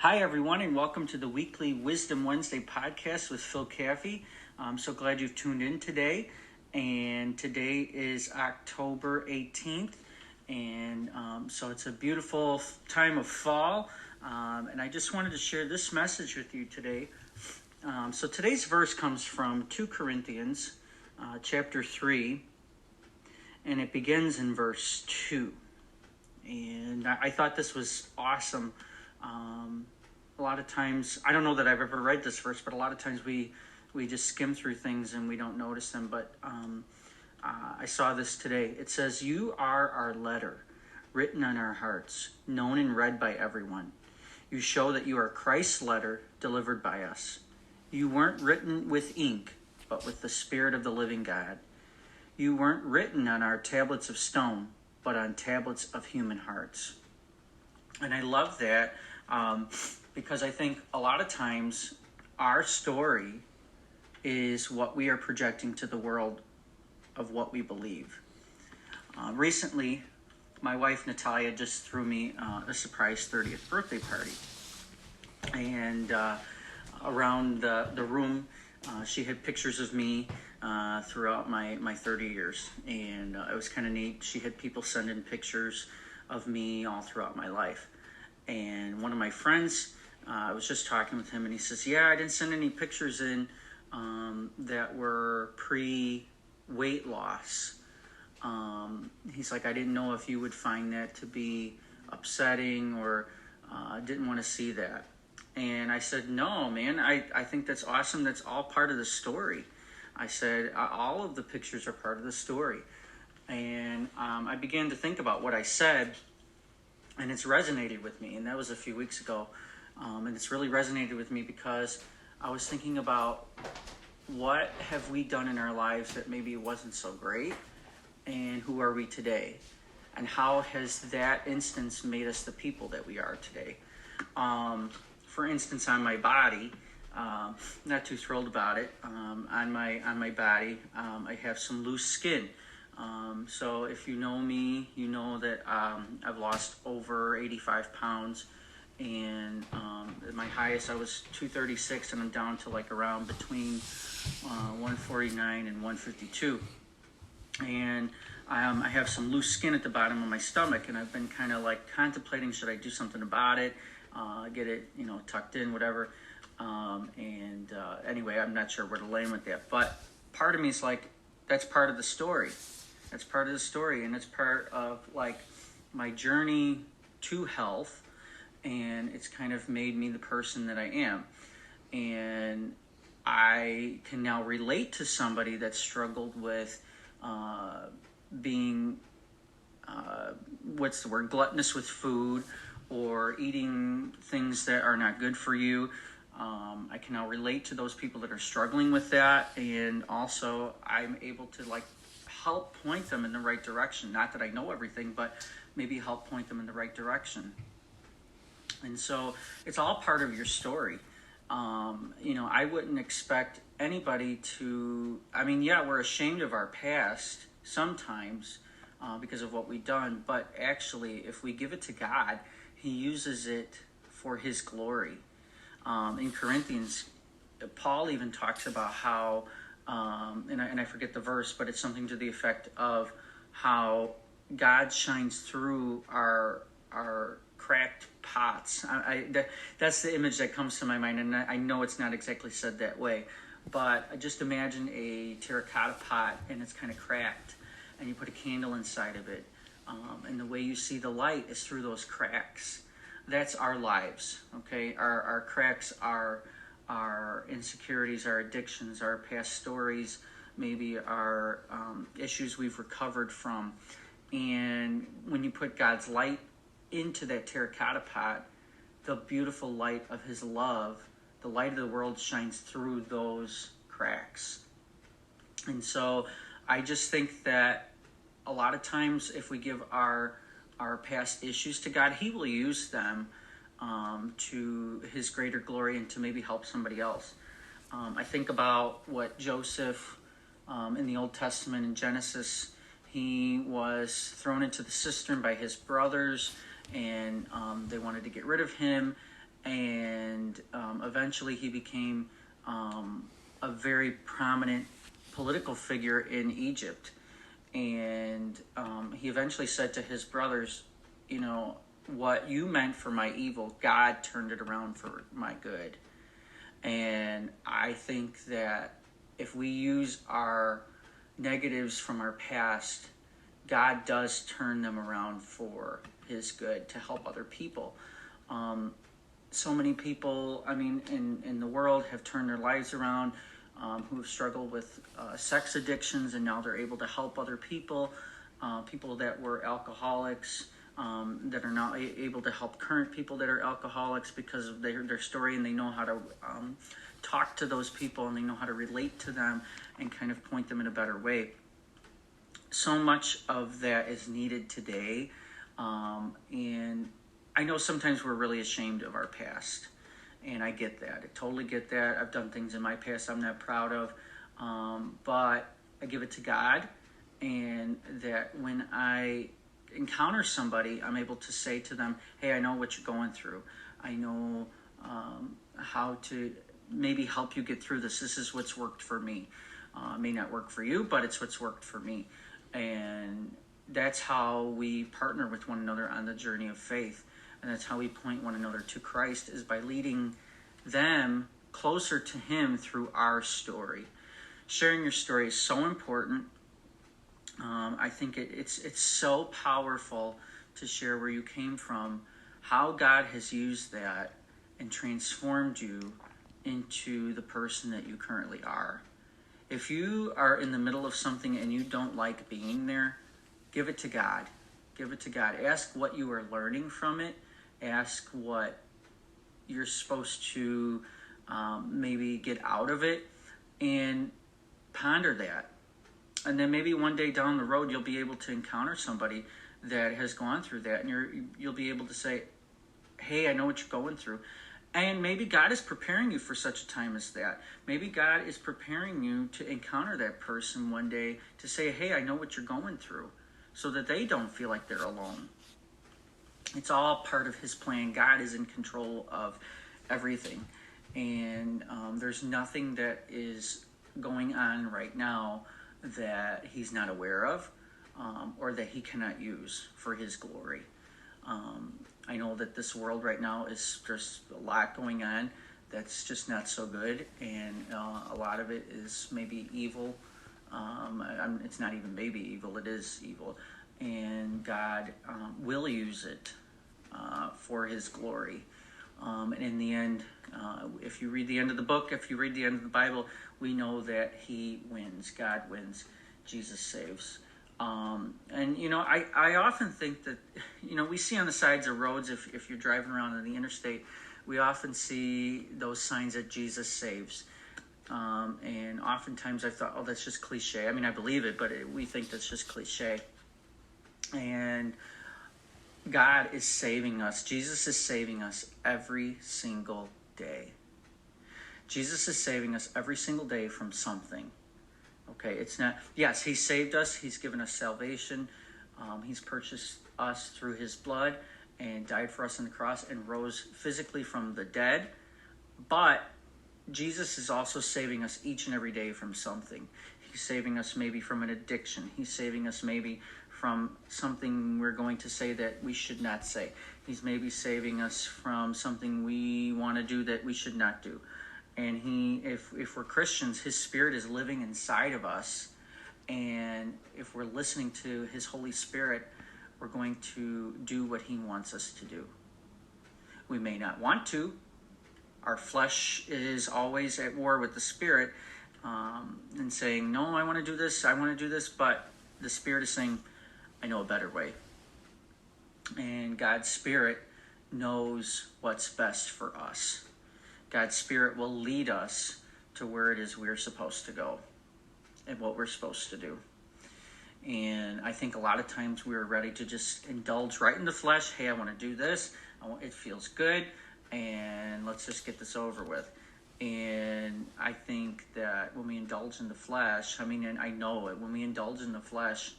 Hi, everyone, and welcome to the weekly Wisdom Wednesday podcast with Phil Caffee. I'm so glad you've tuned in today. And today is October 18th, and so it's a beautiful time of fall. And I just wanted to share this message with you today. So today's verse comes from 2 Corinthians chapter 3, and it begins in verse 2. And I thought this was awesome. A lot of times, I don't know that I've ever read this verse, but a lot of times we just skim through things and we don't notice them. But I saw this today. It says, "You are our letter, written on our hearts, known and read by everyone. You show that you are Christ's letter delivered by us. You weren't written with ink, but with the Spirit of the living God. You weren't written on our tablets of stone, but on tablets of human hearts." And I love that because I think a lot of times our story is what we are projecting to the world of what we believe. Recently, my wife Natalia just threw me a surprise 30th birthday party. And around the room, she had pictures of me throughout my 30 years. And it was kind of neat. She had people send in pictures of me all throughout my life. And one of my friends, I was just talking with him, and he says, "Yeah, I didn't send any pictures in that were pre-weight loss." He's like, "I didn't know if you would find that to be upsetting or didn't want to see that." And I said, "No, man, I think that's awesome. That's all part of the story." I said, "All of the pictures are part of the story." And I began to think about what I said, and it's resonated with me. And that was a few weeks ago. And it's really resonated with me because I was thinking about what have we done in our lives that maybe wasn't so great, and who are we today? And how has that instance made us the people that we are today? For instance, on my body, not too thrilled about it. On my body, I have some loose skin. So if you know me, you know that I've lost over 85 pounds. And at my highest, I was 236, and I'm down to like around between 149 and 152. And I have some loose skin at the bottom of my stomach, and I've been kind of like contemplating, should I do something about it, get it, tucked in, whatever. Anyway, I'm not sure where to land with that. But part of me is like, that's part of the story. That's part of the story, and it's part of like my journey to health. And it's kind of made me the person that I am. And I can now relate to somebody that struggled with being, gluttonous with food, or eating things that are not good for you. I can now relate to those people that are struggling with that. And also I'm able to help point them in the right direction. Not that I know everything, but maybe help point them in the right direction. And so it's all part of your story. I wouldn't expect anybody to, we're ashamed of our past sometimes because of what we've done. But actually, if we give it to God, He uses it for His glory. In Corinthians, Paul even talks about how, and I forget the verse, but it's something to the effect of how God shines through our cracked pots. That's the image that comes to my mind, and I know it's not exactly said that way, but just imagine a terracotta pot, and it's kind of cracked, and you put a candle inside of it, and the way you see the light is through those cracks. That's our lives, okay? Our cracks are our insecurities, our addictions, our past stories, maybe our issues we've recovered from. And when you put God's light into that terracotta pot, the beautiful light of His love, the light of the world, shines through those cracks. And so I just think that a lot of times if we give our past issues to God, He will use them to His greater glory and to maybe help somebody else. I think about what Joseph in the Old Testament in Genesis, he was thrown into the cistern by his brothers, and they wanted to get rid of him. and eventually he became a very prominent political figure in Egypt. And he eventually said to his brothers, what you meant for my evil, God turned it around for my good. And I think that if we use our negatives from our past, God does turn them around for his good to help other people. So many people, in the world have turned their lives around, who have struggled with sex addictions, and now they're able to help other people, people that were alcoholics, that are now able to help current people that are alcoholics because of their story, and they know how to talk to those people, and they know how to relate to them and kind of point them in a better way. So much of that is needed today, and I know sometimes we're really ashamed of our past, and I get that. I totally get that. I've done things in my past I'm not proud of, but I give it to God, and that when I encounter somebody, I'm able to say to them, hey, I know what you're going through. I know how to maybe help you get through this. This is what's worked for me. It may not work for you, but it's what's worked for me. And that's how we partner with one another on the journey of faith. And that's how we point one another to Christ, is by leading them closer to him through our story. Sharing your story is so important. I think it's so powerful to share where you came from, how God has used that and transformed you into the person that you currently are. If you are in the middle of something and you don't like being there, give it to God. Give it to God. Ask what you are learning from it. Ask what you're supposed to maybe get out of it, and ponder that. And then maybe one day down the road, you'll be able to encounter somebody that has gone through that, and you'll be able to say, hey, I know what you're going through. And maybe God is preparing you for such a time as that. Maybe God is preparing you to encounter that person one day to say, hey, I know what you're going through, so that they don't feel like they're alone. It's all part of his plan. God is in control of everything. And there's nothing that is going on right now that he's not aware of, or that he cannot use for his glory. I know that this world right now there's a lot going on that's just not so good, and a lot of it is maybe evil. It's not even maybe evil, it is evil. And God will use it for his glory. And in the end, if you read the end of the book, if you read the end of the Bible, we know that he wins. God wins. Jesus saves. And, I often think that, we see on the sides of roads, if you're driving around on the interstate, we often see those signs that Jesus saves. And oftentimes I thought, oh, that's just cliche. I believe it, but we think that's just cliche. And God is saving us. Jesus is saving us every single day. Jesus is saving us every single day from something. Okay, it's not, yes, he saved us. He's given us salvation. He's purchased us through his blood and died for us on the cross and rose physically from the dead. But Jesus is also saving us each and every day from something. He's saving us maybe from an addiction. He's saving us maybe from something we're going to say that we should not say. He's maybe saving us from something we want to do that we should not do. And if we're Christians, his Spirit is living inside of us. And if we're listening to his Holy Spirit, we're going to do what he wants us to do. We may not want to. Our flesh is always at war with the Spirit, and saying, no, I want to do this, I want to do this. But the Spirit is saying, I know a better way. And God's Spirit knows what's best for us. God's Spirit will lead us to where it is we're supposed to go and what we're supposed to do. And I think a lot of times we're ready to just indulge right in the flesh. Hey, I want to do this. It feels good, and let's just get this over with. And I think that when we indulge in the flesh, and I know it, when we indulge in the flesh,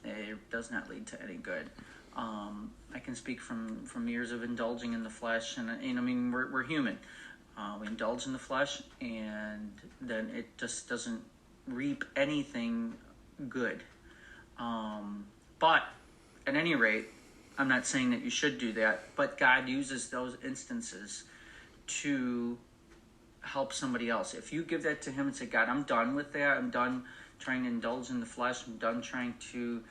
it does not lead to any good. I can speak from years of indulging in the flesh, and I mean we're human. We indulge in the flesh, and then it just doesn't reap anything good. But at any rate, I'm not saying that you should do that, but God uses those instances to help somebody else. If you give that to him and say, God, I'm done with that. I'm done trying to indulge in the flesh. I'm done trying to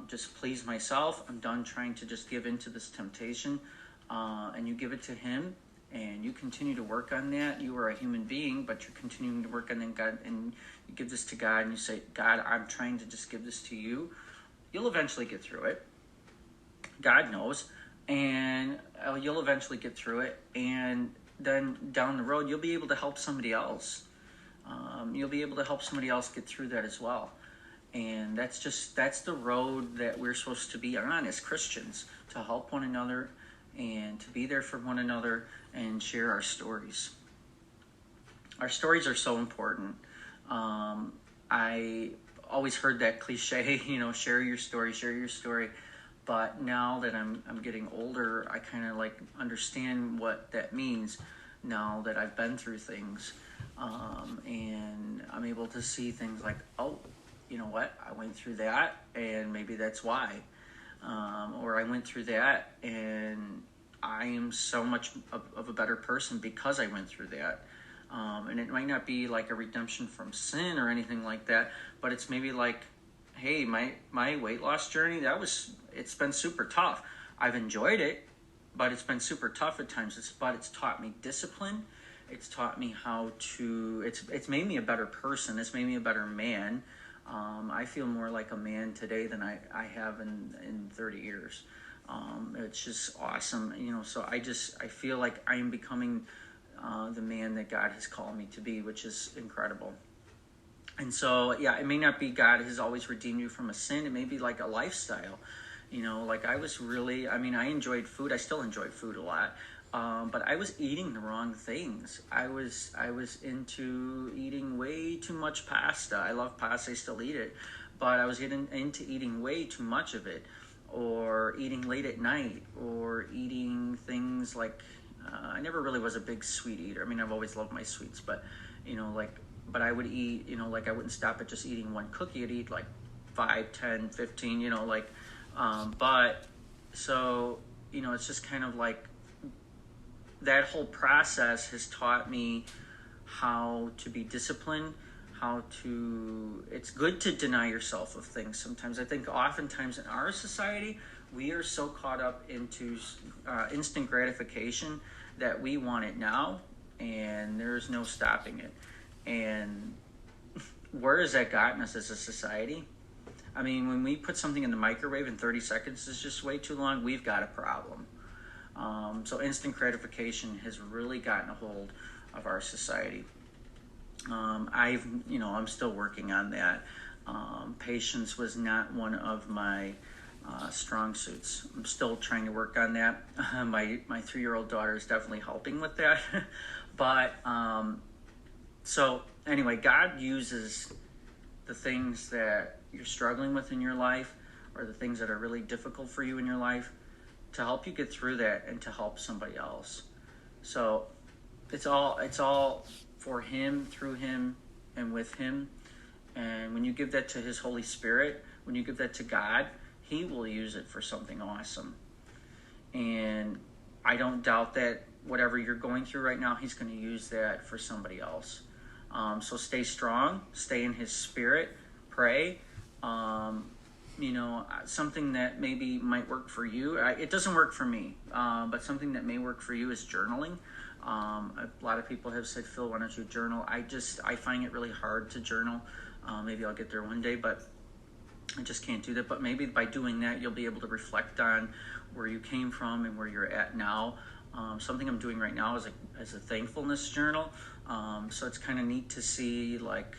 just please myself. I'm done trying to just give into this temptation. And you give it to him, and you continue to work on that. You are a human being, but you're continuing to work on that. God, and you give this to God, and you say, God, I'm trying to just give this to you. You'll eventually get through it. God knows, and you'll eventually get through it, and then down the road you'll be able to help somebody else. You'll be able to help somebody else get through that as well, and that's the road that we're supposed to be on as Christians, to help one another and to be there for one another and share our stories. Our stories are so important. I always heard that cliche, share your story. But now that I'm getting older, I kind of like understand what that means now that I've been through things. And I'm able to see things like, oh, you know what? I went through that, and maybe that's why. Or I went through that, and I am so much of a better person because I went through that. And it might not be like a redemption from sin or anything like that, but it's maybe like, hey, my weight loss journey, it's been super tough. I've enjoyed it, but it's been super tough at times. It's taught me discipline. It's taught me how to, it's made me a better person. It's made me a better man. I feel more like a man today than I have in 30 years. It's just awesome. So I feel like I am becoming the man that God has called me to be, which is incredible. And so, yeah, it may not be God has always redeemed you from a sin. It may be like a lifestyle. Like I enjoyed food. I still enjoy food a lot. But I was eating the wrong things. I was into eating way too much pasta. I love pasta. I still eat it. But I was getting into eating way too much of it, or eating late at night, or eating things like, I never really was a big sweet eater. I mean, I've always loved my sweets, but, but I would eat, I wouldn't stop at just eating one cookie. I'd eat like 5, 10, 15, but so, it's just kind of like that whole process has taught me how to be disciplined, it's good to deny yourself of things sometimes. I think oftentimes in our society, we are so caught up into instant gratification that we want it now, and there's no stopping it. And where has that gotten us as a society? I mean, when we put something in the microwave and 30 seconds is just way too long, we've got a problem. So instant gratification has really gotten a hold of our society. I'm still working on that. Patience was not one of my strong suits. I'm still trying to work on that. My 3-year-old daughter is definitely helping with that. But so anyway, God uses the things that you're struggling with in your life, or the things that are really difficult for you in your life, to help you get through that and to help somebody else. So it's all for him, through him, and with him. And when you give that to his Holy Spirit, when you give that to God, he will use it for something awesome. And I don't doubt that whatever you're going through right now, he's going to use that for somebody else. So stay strong, stay in his spirit, pray. Something that maybe might work for you. It doesn't work for me, but something that may work for you is journaling. A lot of people have said, Phil, why don't you journal? I find it really hard to journal. Maybe I'll get there one day, but I just can't do that. But maybe by doing that, you'll be able to reflect on where you came from and where you're at now. Something I'm doing right now is a thankfulness journal. So it's kind of neat to see, like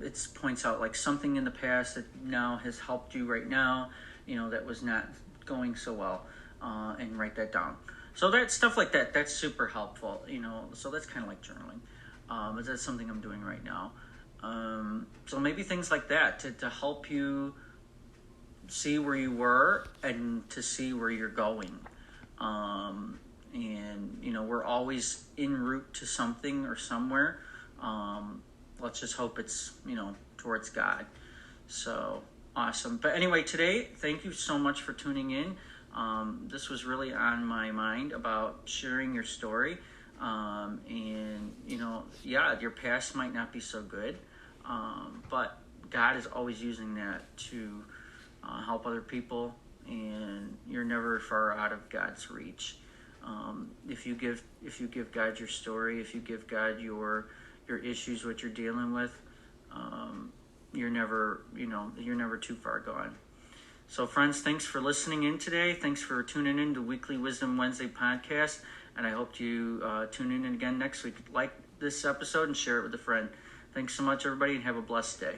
it points out like something in the past that now has helped you right now, that was not going so well, and write that down. So that stuff like that, that's super helpful, so that's kind of like journaling. But that's something I'm doing right now. So maybe things like that to help you see where you were and to see where you're going. And, we're always en route to something or somewhere. Let's just hope it's, towards God. So awesome. But anyway, today, thank you so much for tuning in. This was really on my mind about sharing your story. And, your past might not be so good, but God is always using that to help other people, and you're never far out of God's reach. If you give God your story, if you give God your issues, what you're dealing with, you're never too far gone. So friends, thanks for listening in today. Thanks for tuning in to Weekly Wisdom Wednesday podcast, and I hope you tune in again next week. Like this episode and share it with a friend. Thanks so much, everybody, and have a blessed day.